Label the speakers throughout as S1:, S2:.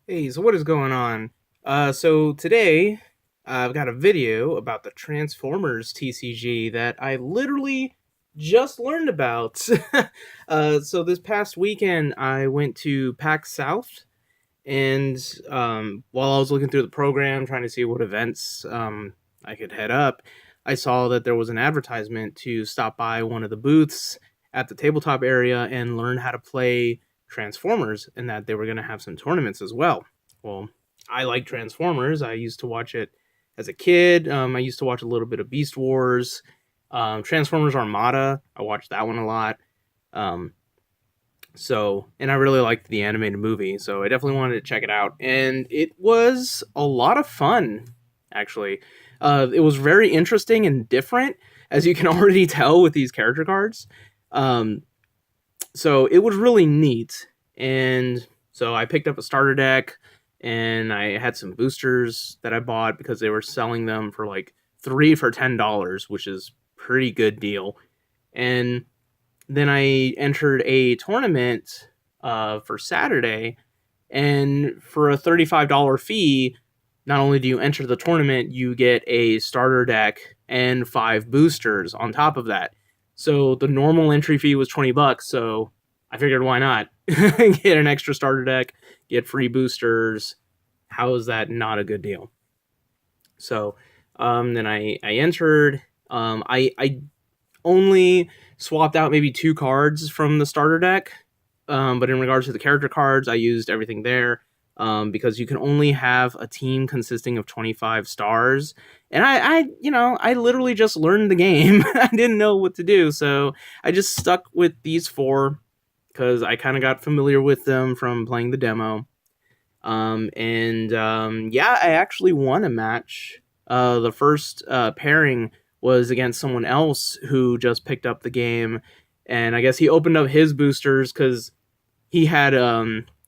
S1: Hey, so what is going on? So today I've got a video about the Transformers TCG that I literally just learned about. So this past weekend I went to PAX South, and while I was looking through the program trying to see what events I could head up, I saw that there was an advertisement to stop by one of the booths at the tabletop area and learn how to play Transformers, and that they were going to have some tournaments as well. Well, I like Transformers. I used to watch it as a kid. I used to watch a little bit of Beast Wars, Transformers Armada. I watched that one a lot. Um, and I really liked the animated movie, so I definitely wanted to check it out. And it was a lot of fun, actually. It was very interesting and different, as you can already tell with these character cards. Um, so it was really neat. And so I picked up a starter deck, and I had some boosters that I bought because they were selling them for like three for $10, which is pretty good deal. And then I entered a tournament for Saturday, and for a $35 fee, not only do you enter the tournament, you get a starter deck and five boosters on top of that. So the normal entry fee was $20, so I figured why not get an extra starter deck, get free boosters. How is that not a good deal? So then I entered. I only swapped out maybe two cards from the starter deck. But in regards to the character cards, I used everything there because you can only have a team consisting of 25 stars. And I literally just learned the game. I didn't know what to do, so I just stuck with these four because I kind of got familiar with them from playing the demo. Yeah, I actually won a match. The first pairing was against someone else who just picked up the game, and I guess he opened up his boosters because he had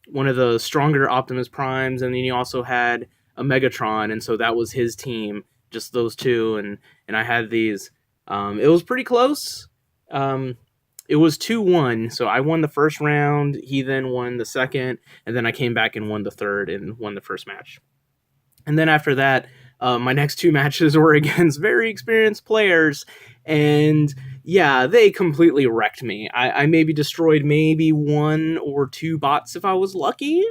S1: one of the stronger Optimus Primes, and then he also had a Megatron, and so that was his team, just those two, and I had these. It was pretty close. Um, it was 2-1, so I won the first round. He then won the second, and then I came back and won the third and won the first match. And then after that, my next two matches were against very experienced players, and yeah, they completely wrecked me. I maybe destroyed maybe one or two bots if I was lucky.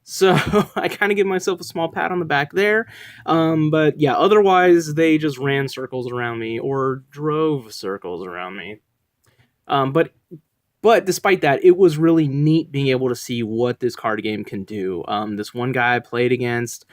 S1: So I kind of give myself a small pat on the back there. But yeah, otherwise they just ran circles around me or drove circles around me. But despite that, it was really neat being able to see what this card game can do. This one guy I played against,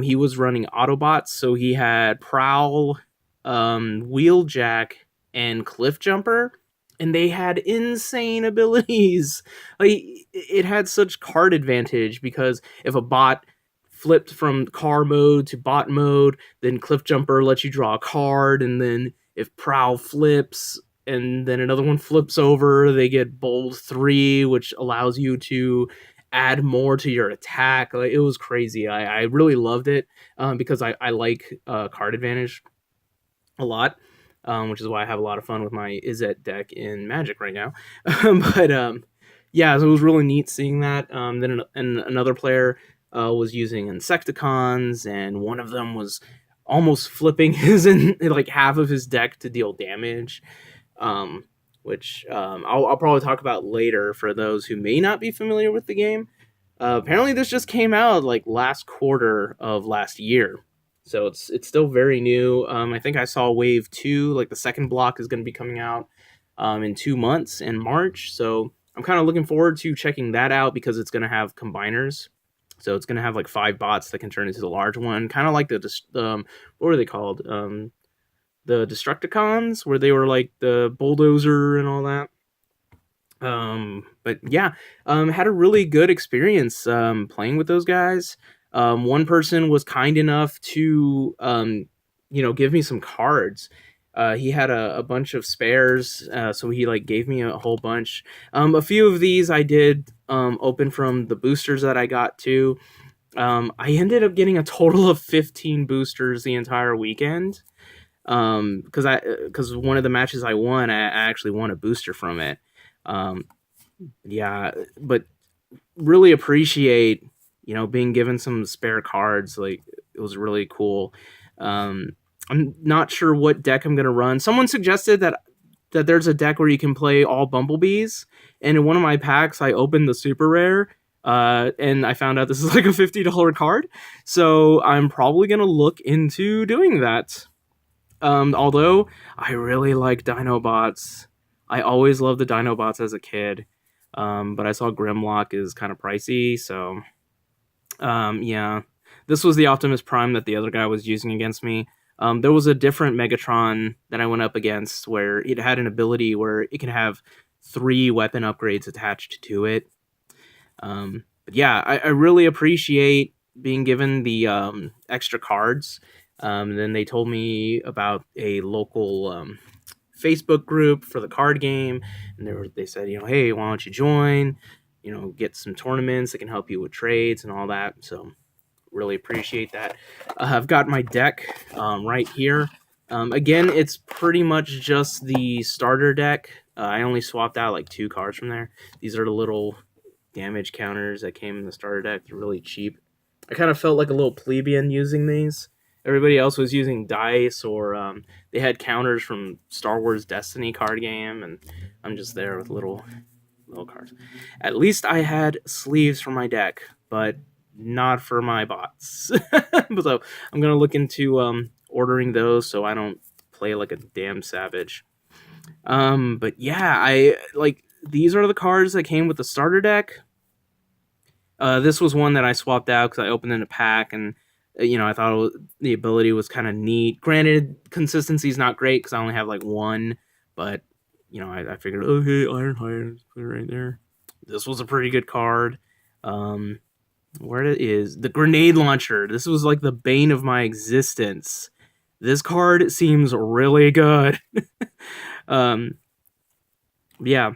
S1: he was running Autobots, so he had Prowl, Wheeljack, and Cliff Jumper, and they had insane abilities. Like, it had such card advantage because if a bot flipped from car mode to bot mode, then Cliff Jumper lets you draw a card, and then if Prowl flips and then another one flips over, they get bold 3, which allows you to add more to your attack. Like, it was crazy. I really loved it because I like card advantage a lot, which is why I have a lot of fun with my Izzet deck in Magic right now. But yeah, so it was really neat seeing that. Then another player was using Insecticons, and one of them was almost flipping his like half of his deck to deal damage, um, which I'll probably talk about later for those who may not be familiar with the game. Apparently, this just came out like last quarter of last year, so it's still very new. I think I saw Wave 2, like the second block, is going to be coming out in 2 months in March. So I'm kind of looking forward to checking that out because it's going to have combiners. So it's going to have like five bots that can turn into the large one, kind of like what were they called? The Destructicons, where they were like the bulldozer and all that. But yeah, had a really good experience playing with those guys. One person was kind enough to give me some cards. He had a bunch of spares, so he like gave me a whole bunch. A few of these I did open from the boosters that I got too. I ended up getting a total of 15 boosters the entire weekend. Because one of the matches I won, I actually won a booster from it. Um, yeah, but really appreciate being given some spare cards, like it was really cool. Um, I'm not sure what deck I'm gonna run. Someone suggested that there's a deck where you can play all bumblebees, and in one of my packs, I opened the super rare, and I found out this is like a $50 card. So I'm probably gonna look into doing that. Although I really like Dinobots. I always loved the Dinobots as a kid. But I saw Grimlock is kind of pricey, so yeah. This was the Optimus Prime that the other guy was using against me. There was a different Megatron that I went up against where it had an ability where it can have 3 weapon upgrades attached to it. But yeah, I really appreciate being given the extra cards. Then they told me about a local Facebook group for the card game, and they said, hey, why don't you join? Get some tournaments that can help you with trades and all that. So really appreciate that. I've got my deck right here. Again, it's pretty much just the starter deck. I only swapped out like 2 cards from there. These are the little damage counters that came in the starter deck. They're really cheap. I kind of felt like a little plebeian using these. Everybody else was using dice, or they had counters from Star Wars Destiny card game, and I'm just there with little cards. At least I had sleeves for my deck, but not for my bots. So I'm gonna look into ordering those so I don't play like a damn savage. But yeah, I like these are the cards that came with the starter deck. This was one that I swapped out because I opened in a pack, and I thought the ability was kind of neat. Granted, consistency is not great because I only have like one, but I figured, okay, Ironhide, put it right there. This was a pretty good card. Where it is the grenade launcher. This was like the bane of my existence. This card seems really good. um, yeah,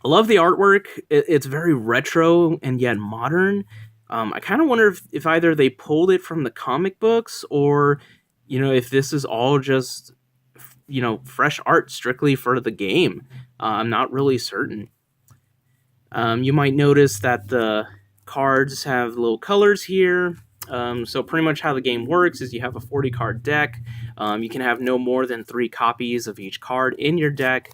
S1: I love the artwork. It's very retro and yet modern. I kind of wonder if either they pulled it from the comic books or, if this is all just, fresh art strictly for the game. I'm not really certain. You might notice that the cards have little colors here. So pretty much how the game works is you have a 40 card deck. You can have no more than 3 copies of each card in your deck.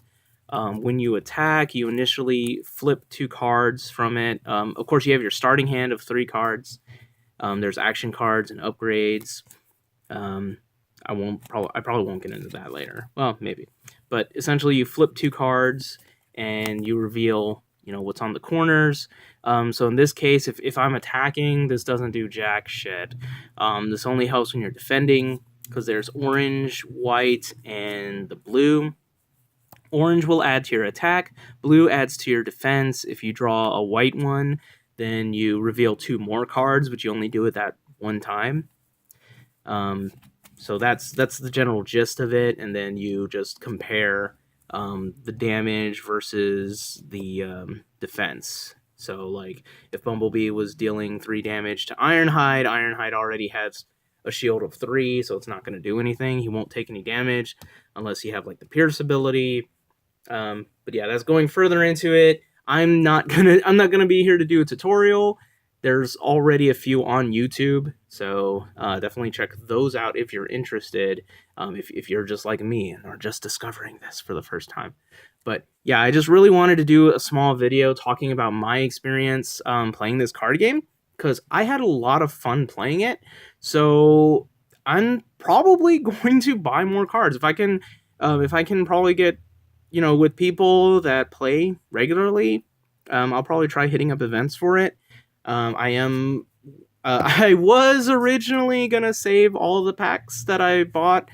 S1: When you attack, you initially flip 2 cards from it. Of course, you have your starting hand of 3 cards. There's action cards and upgrades. I probably won't get into that later. Well, maybe. But essentially, you flip 2 cards and you reveal, what's on the corners. So in this case, if I'm attacking, this doesn't do jack shit. This only helps when you're defending because there's orange, white, and the blue. Orange will add to your attack. Blue adds to your defense. If you draw a white one, then you reveal 2 more cards, but you only do it that one time. So that's the general gist of it, and then you just compare the damage versus the defense. So, like, if Bumblebee was dealing 3 damage to Ironhide, Ironhide already has a shield of 3, so it's not going to do anything. He won't take any damage unless you have, like, the Pierce ability. But yeah, that's going further into it. I'm not gonna be here to do a tutorial. There's already a few on YouTube, so definitely check those out if you're interested. If you're just like me and are just discovering this for the first time. But yeah, I just really wanted to do a small video talking about my experience playing this card game because I had a lot of fun playing it. So I'm probably going to buy more cards if I can. If I can probably get with people that play regularly, I'll probably try hitting up events for it. I was originally gonna save all the packs that I bought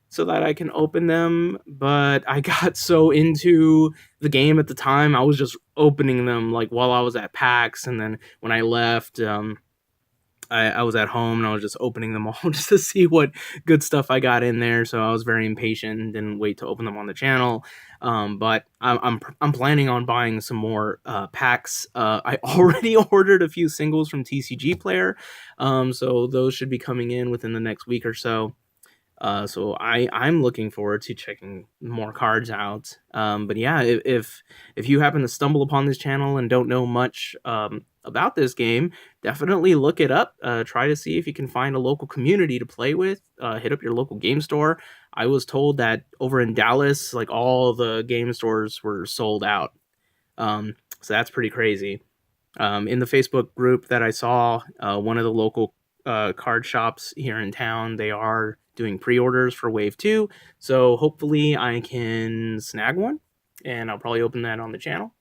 S1: so that I can open them, but I got so into the game at the time, I was just opening them like while I was at PAX, and then when I left, I was at home and I was just opening them all just to see what good stuff I got in there. So I was very impatient and didn't wait to open them on the channel. But I'm planning on buying some more packs. I already ordered a few singles from TCG Player, so those should be coming in within the next week or so. So I'm looking forward to checking more cards out. But yeah, if you happen to stumble upon this channel and don't know much about this game, definitely look it up. Try to see if you can find a local community to play with. Hit up your local game store. I was told that over in Dallas, like all the game stores were sold out. So that's pretty crazy. In the Facebook group that I saw, one of the local card shops here in town, they are doing pre-orders for Wave 2. So hopefully I can snag one, and I'll probably open that on the channel.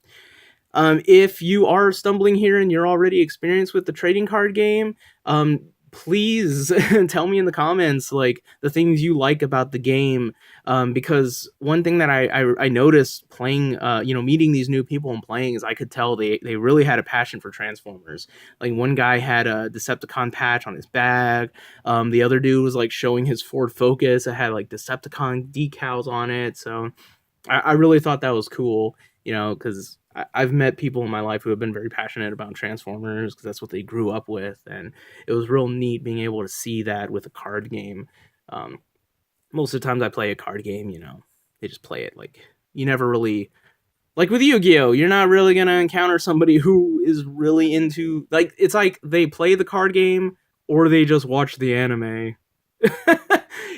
S1: If you are stumbling here and you're already experienced with the trading card game, please tell me in the comments like the things you like about the game. Because one thing that I noticed playing, meeting these new people and playing is I could tell they really had a passion for Transformers. Like one guy had a Decepticon patch on his bag. The other dude was like showing his Ford Focus. It had like Decepticon decals on it. So I really thought that was cool, because I've met people in my life who have been very passionate about Transformers because that's what they grew up with, and it was real neat being able to see that with a card game. Um, Most of the times I play a card game, they just play it like you never really like with Yu-Gi-Oh. You're not really gonna encounter somebody who is really into like it's like they play the card game or they just watch the anime.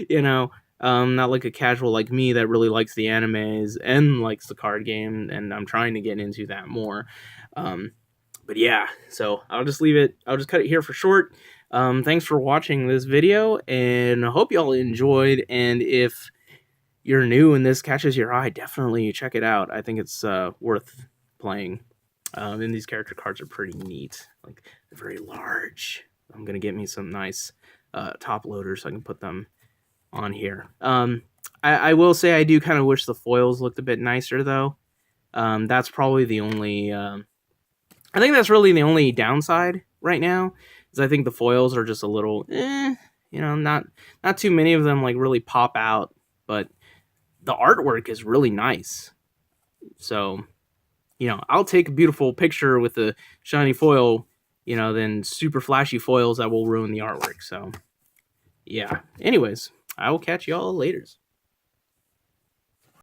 S1: you know, not like a casual like me that really likes the animes and likes the card game, and I'm trying to get into that more. Um, but yeah, so I'll just leave it. I'll just cut it here for short. Thanks for watching this video, and I hope y'all enjoyed. And if you're new and this catches your eye, definitely check it out. I think it's worth playing. And these character cards are pretty neat. Like, they're very large. I'm gonna get me some nice top loaders so I can put them on here. I will say I do kind of wish the foils looked a bit nicer though. That's probably the only. I think that's really the only downside right now. Is I think the foils are just a little, not too many of them like really pop out, but the artwork is really nice. So, I'll take a beautiful picture with a shiny foil, than super flashy foils that will ruin the artwork. So, yeah. Anyways, I will catch y'all later.